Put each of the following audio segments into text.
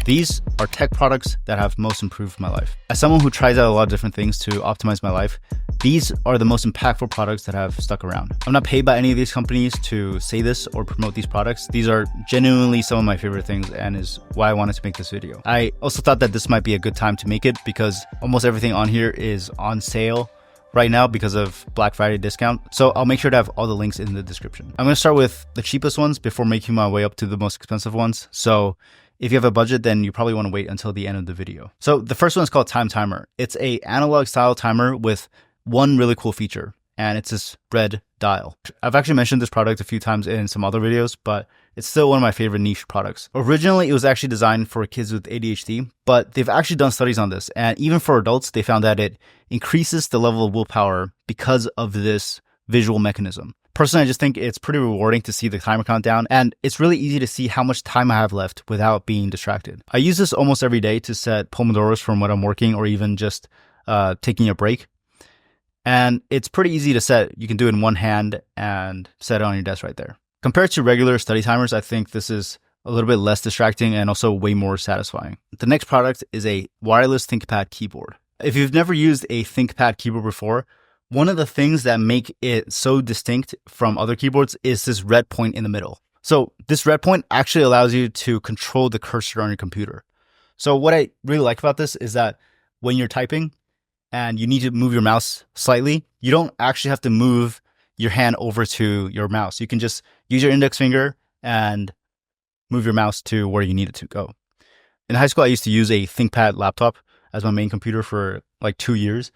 These are tech products that have most improved my life. As someone who tries out a lot of different things to optimize my life, these are the most impactful products that have stuck around. I'm not paid by any of these companies to say this or promote these products. These are genuinely some of my favorite things and is why I wanted to make this video. I also thought that this might be a good time to make it because almost everything on here is on sale right now because of Black Friday discount. So I'll make sure to have all the links in the description. I'm going to start with the cheapest ones before making my way up to the most expensive ones. So if you have a budget, then you probably want to wait until the end of the video. So the first one is called Time Timer. It's a analog style timer with one really cool feature, and it's this red dial. I've actually mentioned this product a few times in some other videos, but it's still one of my favorite niche products. Originally, it was actually designed for kids with ADHD, but they've actually done studies on this. And even for adults, they found that it increases the level of willpower because of this visual mechanism. Personally, I just think it's pretty rewarding to see the timer count down, and it's really easy to see how much time I have left without being distracted. I use this almost every day to set pomodoros from when I'm working or even just taking a break. And it's pretty easy to set. You can do it in one hand and set it on your desk right there. Compared to regular study timers, I think this is a little bit less distracting and also way more satisfying. The next product is a wireless ThinkPad keyboard. If you've never used a ThinkPad keyboard before, one of the things that make it so distinct from other keyboards is this red point in the middle. So this red point actually allows you to control the cursor on your computer. So what I really like about this is that when you're typing and you need to move your mouse slightly, you don't actually have to move your hand over to your mouse. You can just use your index finger and move your mouse to where you need it to go. In high school, I used to use a ThinkPad laptop as my main computer for like 2 years.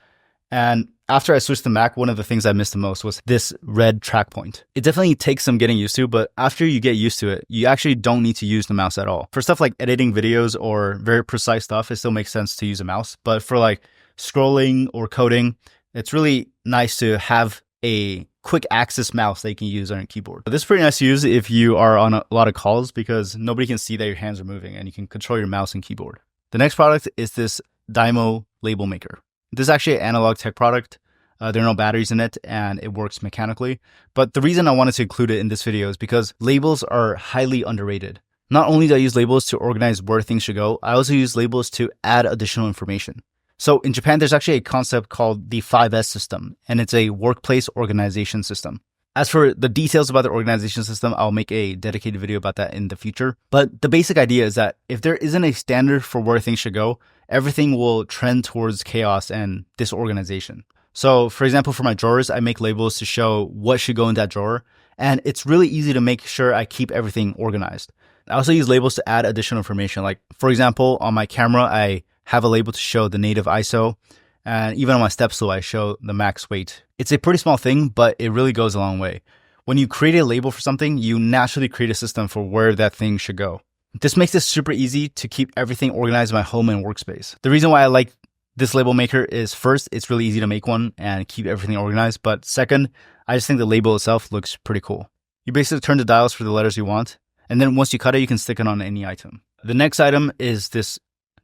And after I switched to Mac, one of the things I missed the most was this red trackpoint. It definitely takes some getting used to, but after you get used to it, you actually don't need to use the mouse at all. For stuff like editing videos or very precise stuff, it still makes sense to use a mouse. But for like scrolling or coding, it's really nice to have a quick access mouse that you can use on your keyboard. This is pretty nice to use if you are on a lot of calls because nobody can see that your hands are moving and you can control your mouse and keyboard. The next product is this dymo label maker. This is actually an analog tech product. There are no batteries in it and it works mechanically. But the reason I wanted to include it in this video is because labels are highly underrated. Not only do I use labels to organize where things should go, I also use labels to add additional information. So in Japan, there's actually a concept called the 5S system, and it's a workplace organization system. As for the details about the organization system, I'll make a dedicated video about that in the future. But the basic idea is that if there isn't a standard for where things should go, everything will trend towards chaos and disorganization. So for example, for my drawers, I make labels to show what should go in that drawer. And it's really easy to make sure I keep everything organized. I also use labels to add additional information. Like for example, on my camera, I have a label to show the native ISO. And even on my step stool, I show the max weight. It's a pretty small thing, but it really goes a long way. When you create a label for something, you naturally create a system for where that thing should go. This makes it super easy to keep everything organized in my home and workspace. The reason why I like this label maker is first, it's really easy to make one and keep everything organized. But second, I just think the label itself looks pretty cool. You basically turn the dials for the letters you want. And then once you cut it, you can stick it on any item. The next item is this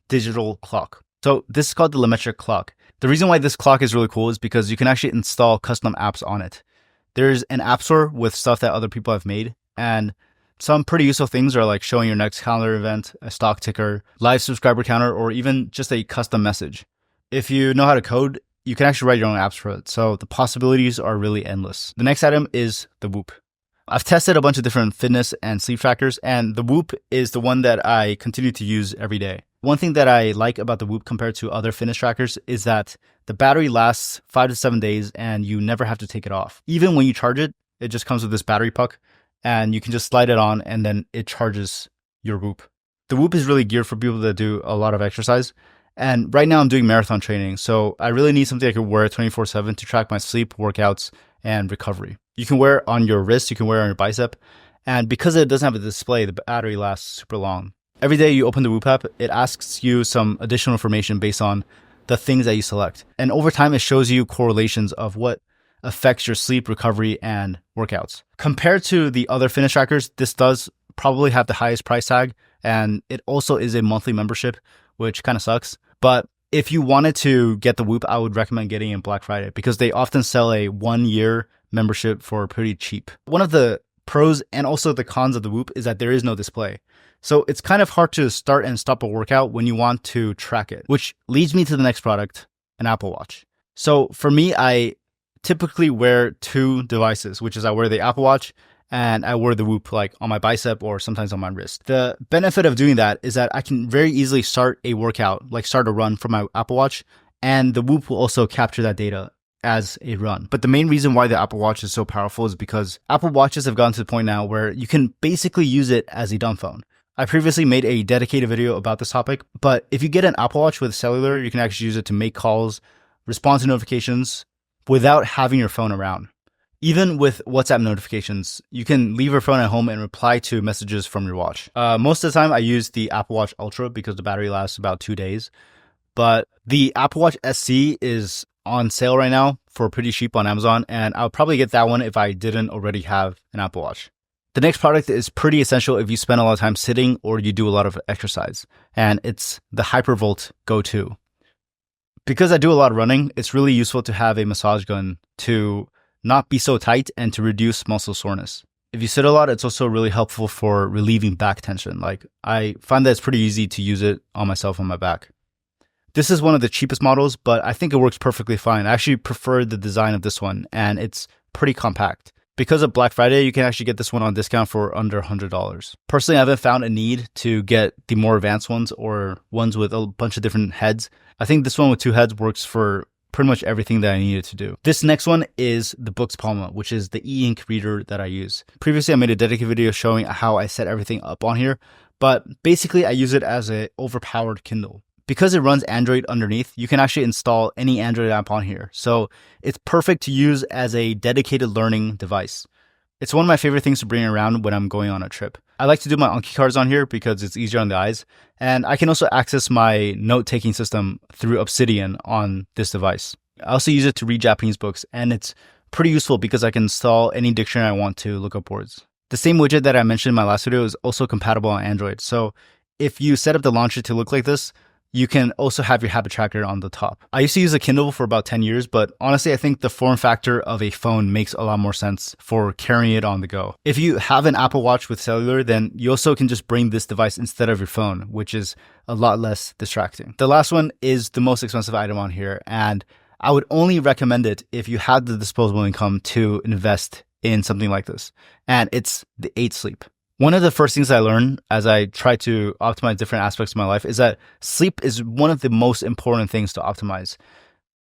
digital clock. So this is called the lametric clock. The reason why this clock is really cool is because you can actually install custom apps on it. There's an app store with stuff that other people have made, and some pretty useful things are like showing your next calendar event, a stock ticker, live subscriber counter, or even just a custom message. If you know how to code, you can actually write your own apps for it. So the possibilities are really endless. The next item is the Whoop. I've tested a bunch of different fitness and sleep trackers, and the Whoop is the one that I continue to use every day. One thing that I like about the Whoop compared to other fitness trackers is that the battery lasts 5 to 7 days and you never have to take it off. Even when you charge it, it just comes with this battery puck and you can just slide it on and then it charges your Whoop. The Whoop is really geared for people that do a lot of exercise. And right now I'm doing marathon training, so I really need something I could wear 24/7 to track my sleep, workouts, and recovery. You can wear it on your wrist, you can wear it on your bicep. And because it doesn't have a display, the battery lasts super long. Every day you open the Whoop app, it asks you some additional information based on the things that you select. And over time, it shows you correlations of what affects your sleep, recovery, and workouts. Compared to the other fitness trackers, this does probably have the highest price tag. And it also is a monthly membership, which kind of sucks. But if you wanted to get the Whoop, I would recommend getting it in Black Friday because they often sell a 1-year membership for pretty cheap. One of the pros and also the cons of the Whoop is that there is no display. So it's kind of hard to start and stop a workout when you want to track it, which leads me to the next product, an Apple Watch. So for me, I typically wear two devices, which is I wear the Apple Watch and I wear the Whoop like on my bicep or sometimes on my wrist. The benefit of doing that is that I can very easily start a workout, like start a run from my Apple Watch, and the Whoop will also capture that data as a run. But the main reason why the Apple Watch is so powerful is because Apple Watches have gotten to the point now where you can basically use it as a dumb phone. I previously made a dedicated video about this topic, but if you get an Apple Watch with cellular, you can actually use it to make calls, respond to notifications without having your phone around. Even with WhatsApp notifications, you can leave your phone at home and reply to messages from your watch. Most of the time, I use the Apple Watch Ultra because the battery lasts about 2 days. But the Apple Watch SC is on sale right now for pretty cheap on Amazon, and I'll probably get that one if I didn't already have an Apple Watch. The next product is pretty essential if you spend a lot of time sitting or you do a lot of exercise, and it's the Hypervolt Go 2. Because I do a lot of running, it's really useful to have a massage gun to not be so tight and to reduce muscle soreness. If you sit a lot, it's also really helpful for relieving back tension. Like I find that it's pretty easy to use it on myself on my back. This is one of the cheapest models, but I think it works perfectly fine. I actually prefer the design of this one, and it's pretty compact. Because of Black Friday, you can actually get this one on discount for under $100. Personally, I haven't found a need to get the more advanced ones or ones with a bunch of different heads. I think this one with 2 heads works for pretty much everything that I needed to do. This next one is the Books Palma, which is the e-ink reader that I use. Previously, I made a dedicated video showing how I set everything up on here, but basically I use it as an overpowered Kindle. Because it runs Android underneath, you can actually install any Android app on here. So it's perfect to use as a dedicated learning device. It's one of my favorite things to bring around when I'm going on a trip. I like to do my Anki cards on here because it's easier on the eyes. And I can also access my note-taking system through Obsidian on this device. I also use it to read Japanese books, and it's pretty useful because I can install any dictionary I want to look up words. The same widget that I mentioned in my last video is also compatible on Android. So if you set up the launcher to look like this, you can also have your habit tracker on the top. I used to use a Kindle for about 10 years, but honestly, I think the form factor of a phone makes a lot more sense for carrying it on the go. If you have an Apple Watch with cellular, then you also can just bring this device instead of your phone, which is a lot less distracting. The last one is the most expensive item on here, and I would only recommend it if you had the disposable income to invest in something like this, and it's the 8 Sleep. One of the first things I learned as I try to optimize different aspects of my life is that sleep is one of the most important things to optimize.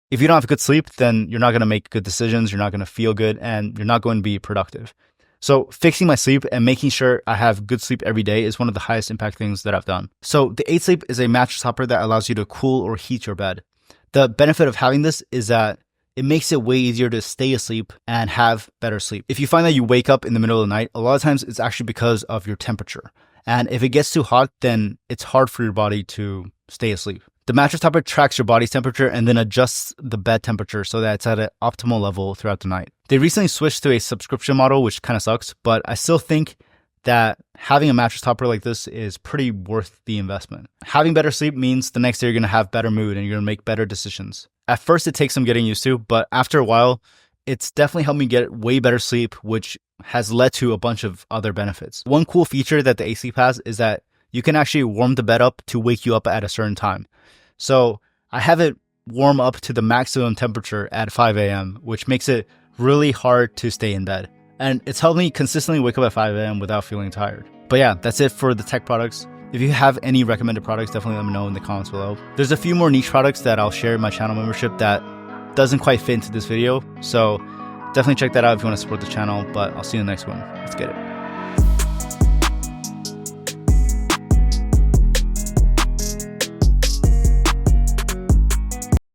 If you don't have good sleep, then you're not going to make good decisions, you're not going to feel good, and you're not going to be productive. So fixing my sleep and making sure I have good sleep every day is one of the highest impact things that I've done. So the 8 Sleep is a mattress topper that allows you to cool or heat your bed. The benefit of having this is that it makes it way easier to stay asleep and have better sleep. If you find that you wake up in the middle of the night, a lot of times it's actually because of your temperature. And if it gets too hot, then it's hard for your body to stay asleep. The mattress topper tracks your body's temperature and then adjusts the bed temperature so that it's at an optimal level throughout the night. They recently switched to a subscription model, which kind of sucks, but I still think that having a mattress topper like this is pretty worth the investment. Having better sleep means the next day you're going to have better mood and you're going to make better decisions. At first, it takes some getting used to, but after a while, it's definitely helped me get way better sleep, which has led to a bunch of other benefits. One cool feature that the 8 Sleep has is that you can actually warm the bed up to wake you up at a certain time. So I have it warm up to the maximum temperature at 5 a.m., which makes it really hard to stay in bed. And it's helped me consistently wake up at 5 a.m. without feeling tired. But yeah, that's it for the tech products. If you have any recommended products, definitely let me know in the comments below. There's a few more niche products that I'll share in my channel membership that doesn't quite fit into this video. So definitely check that out if you want to support the channel, but I'll see you in the next one. Let's get it.